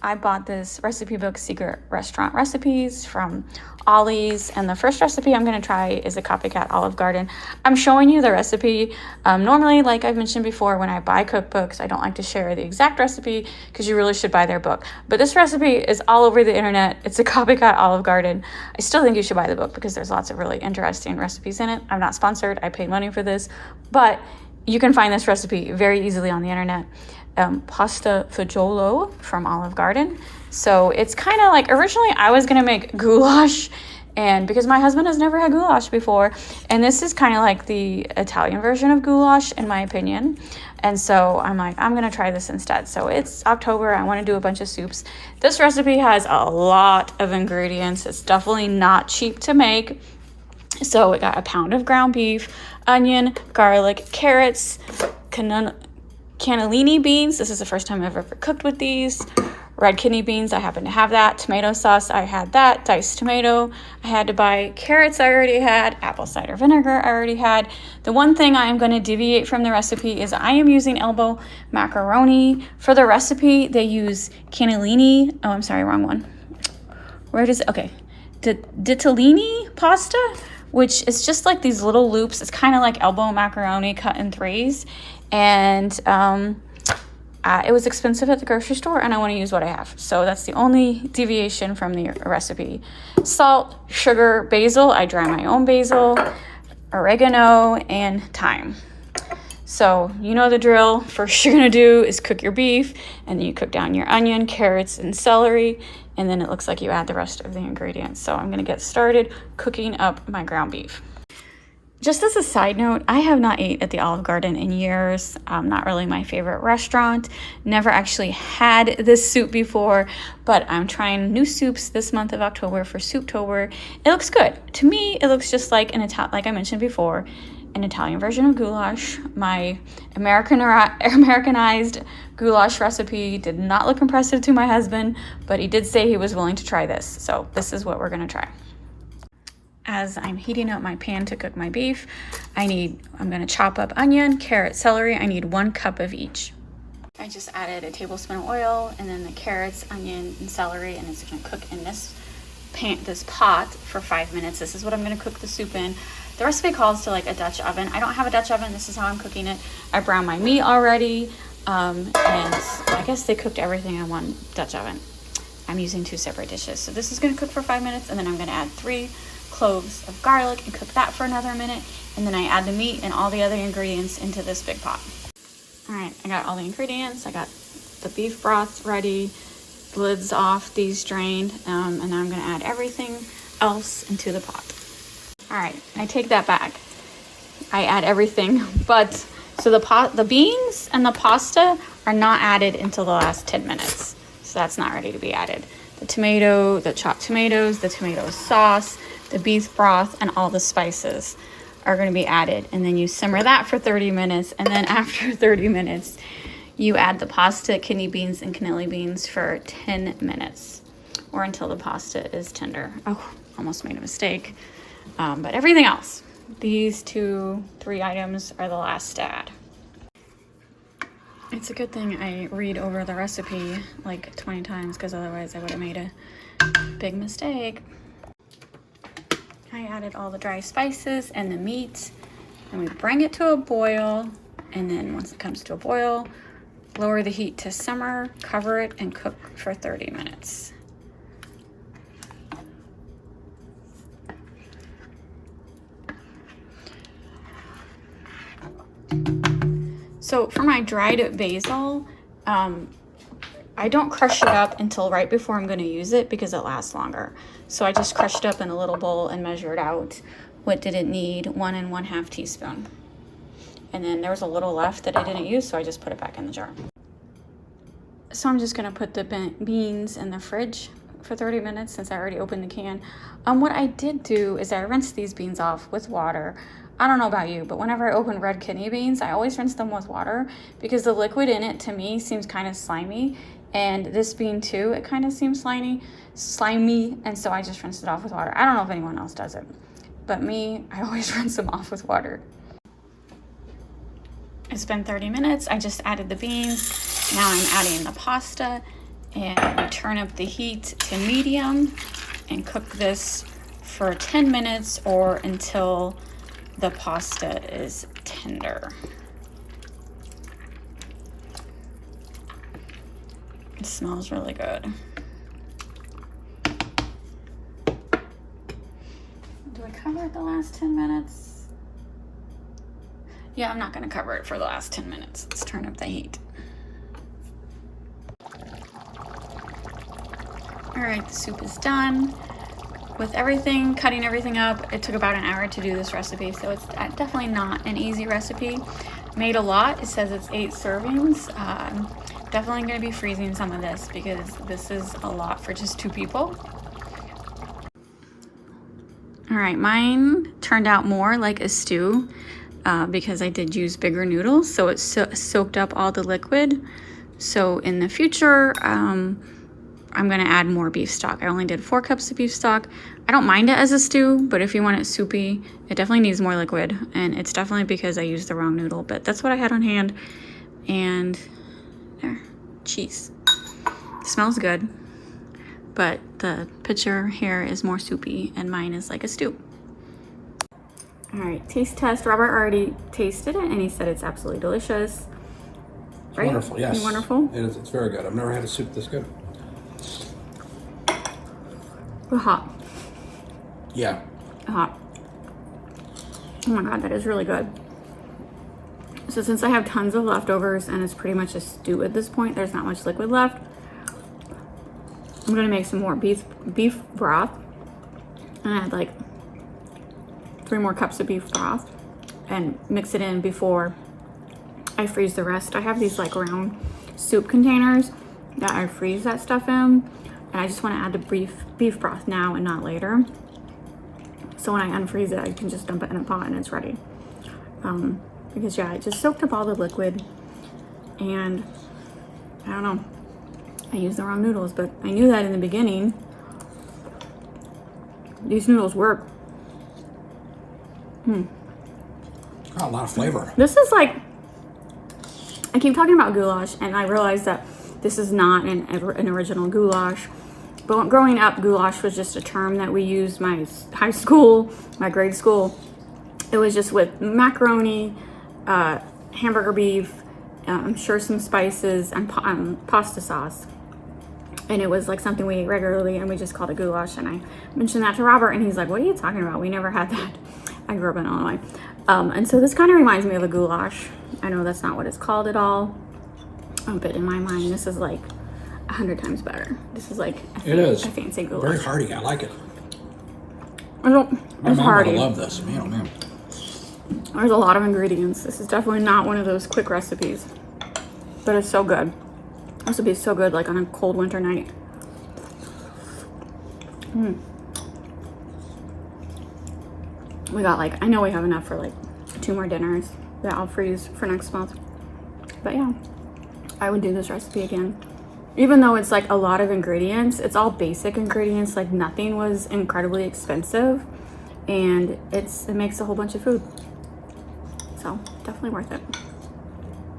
I bought this recipe book, Secret Restaurant Recipes, from Ollie's, and the first recipe I'm going to try is a Copycat Olive Garden. I'm showing you the recipe. Normally, like I've mentioned before, when I buy cookbooks, I don't like to share the exact recipe because you really should buy their book. But this recipe is all over the internet. It's a Copycat Olive Garden. I still think you should buy the book because there's lots of really interesting recipes in it. I'm not sponsored. I paid money for this, but you can find this recipe very easily on the internet. Pasta fagiolo from Olive Garden. So it's kind of like, originally I was going to make goulash, and because my husband has never had goulash before, and this is kind of like the Italian version of goulash in my opinion. And so I'm like, I'm going to try this instead. So it's October. I want to do a bunch of soups. This recipe has a lot of ingredients. It's definitely not cheap to make. So we got a pound of ground beef, onion, garlic, carrots, cannellini beans. This is the first time I've ever cooked with these. Red kidney beans, I happen to have that. Tomato sauce, I had that. Diced tomato, I had to buy. Carrots, I already had. Apple cider vinegar, I already had. The one thing I am going to deviate from the recipe is I am using elbow macaroni. For the recipe, they use cannellini. Oh, I'm sorry, wrong one. Where does it? Okay. Ditalini pasta, which is just like these little loops. It's kind of like elbow macaroni cut in threes. And it was expensive at the grocery store, and I want to use what I have. So that's the only deviation from the recipe. Salt, sugar, basil. I dry my own basil, oregano, and thyme. So you know the drill. First you're going to do is cook your beef, and then you cook down your onion, carrots, and celery, and then it looks like you add the rest of the ingredients. So I'm going to get started cooking up my ground beef. Just as a side note, I have not ate at the Olive Garden in years. Not really my favorite restaurant. Never actually had this soup before, but I'm trying new soups this month of October for Souptober. It looks good. To me, it looks just like like I mentioned before, an Italian version of goulash. My Americanized goulash recipe did not look impressive to my husband, but he did say he was willing to try this. So this is what we're gonna try. As I'm heating up my pan to cook my beef, I'm gonna chop up onion, carrot, celery. I need 1 cup of each. I just added a tablespoon of oil, and then the carrots, onion, and celery, and it's gonna cook in this pot for 5 minutes. This is what I'm gonna cook the soup in. The recipe calls to like a Dutch oven. I don't have a Dutch oven. This is how I'm cooking it. I browned my meat already, and I guess they cooked everything in one Dutch oven. I'm using 2 separate dishes. So this is gonna cook for 5 minutes, and then I'm gonna add 3 cloves of garlic and cook that for another minute, and then I add the meat and all the other ingredients into this big pot. All right, I got all the ingredients. I got the beef broth ready, lids off, these drained, and now I'm gonna add everything else into the pot. All right, I take that back. I add everything, but so the beans and the pasta are not added until the last 10 minutes. So that's not ready to be added. The chopped tomatoes, the tomato sauce, the beef broth, and all the spices are going to be added. And then you simmer that for 30 minutes. And then after 30 minutes, you add the pasta, kidney beans, and cannellini beans for 10 minutes or until the pasta is tender. Oh, almost made a mistake. But everything else, these 3 items are the last to add. It's a good thing I read over the recipe like 20 times because otherwise I would have made a big mistake. I added all the dry spices and the meat, and we bring it to a boil, and then once it comes to a boil, lower the heat to simmer, cover it, and cook for 30 minutes. So for my dried basil, I don't crush it up until right before I'm going to use it because it lasts longer. So I just crushed it up in a little bowl and measured out what did it need, 1 1/2 teaspoon. And then there was a little left that I didn't use, so I just put it back in the jar. So I'm just going to put the beans in the fridge for 30 minutes since I already opened the can. What I did do is I rinsed these beans off with water. I don't know about you, but whenever I open red kidney beans, I always rinse them with water because the liquid in it to me seems kind of slimy. And this bean too, it kind of seems slimy, and so I just rinsed it off with water. I don't know if anyone else does it, but me, I always rinse them off with water. It's been 30 minutes. I just added the beans. Now I'm adding the pasta, And we turn up the heat to medium and cook this for 10 minutes or until the pasta is tender. It smells really good. Do I cover it the last 10 minutes? Yeah, I'm not gonna cover it for the last 10 minutes. Let's turn up the heat. All right, the soup is done. With everything, cutting everything up, it took about an hour to do this recipe, so it's definitely not an easy recipe. Made a lot. It says it's 8 servings. Definitely going to be freezing some of this because this is a lot for just 2 people. All right, mine turned out more like a stew because I did use bigger noodles, so it soaked up all the liquid. So in the future, I'm gonna add more beef stock. I only did 4 cups of beef stock. I don't mind it as a stew, but if you want it soupy, it definitely needs more liquid. And it's definitely because I used the wrong noodle, but that's what I had on hand. And there, cheese. It smells good, but the picture here is more soupy and mine is like a stew. All right, taste test. Robert already tasted it and he said it's absolutely delicious. It's right? wonderful, yes. It's wonderful? It is, it's very good. I've never had a soup this good. Hot. Yeah. Hot. Oh my god, that is really good. So since I have tons of leftovers and it's pretty much a stew at this point, there's not much liquid left. I'm gonna make some more beef broth and add like 3 more cups of beef broth and mix it in before I freeze the rest. I have these like round soup containers that I freeze that stuff in. And I just want to add the beef broth now and not later. So when I unfreeze it, I can just dump it in a pot and it's ready. Because yeah, it just soaked up all the liquid. And I don't know, I used the wrong noodles, but I knew that in the beginning. These noodles work. Got a lot of flavor. This is like, I keep talking about goulash and I realized that this is not an original goulash. But growing up, goulash was just a term that we used my high school, my grade school. It was just with macaroni, hamburger beef, I'm sure some spices and pasta sauce. And it was like something we ate regularly and we just called it goulash. And I mentioned that to Robert and he's like, what are you talking about? We never had that. I grew up in Illinois. And so this kind of reminds me of a goulash. I know that's not what it's called at all. But in my mind, this is like 100 times better. This is like a fancy goulash. Very hearty. I like it. It's hearty. I love this. Man, oh man. There's a lot of ingredients. This is definitely not one of those quick recipes, but it's so good. This would be so good like on a cold winter night. We got like, I know we have enough for like 2 more dinners that I'll freeze for next month. But yeah, I would do this recipe again. Even though it's like a lot of ingredients, it's all basic ingredients, like nothing was incredibly expensive, and it makes a whole bunch of food. So definitely worth it.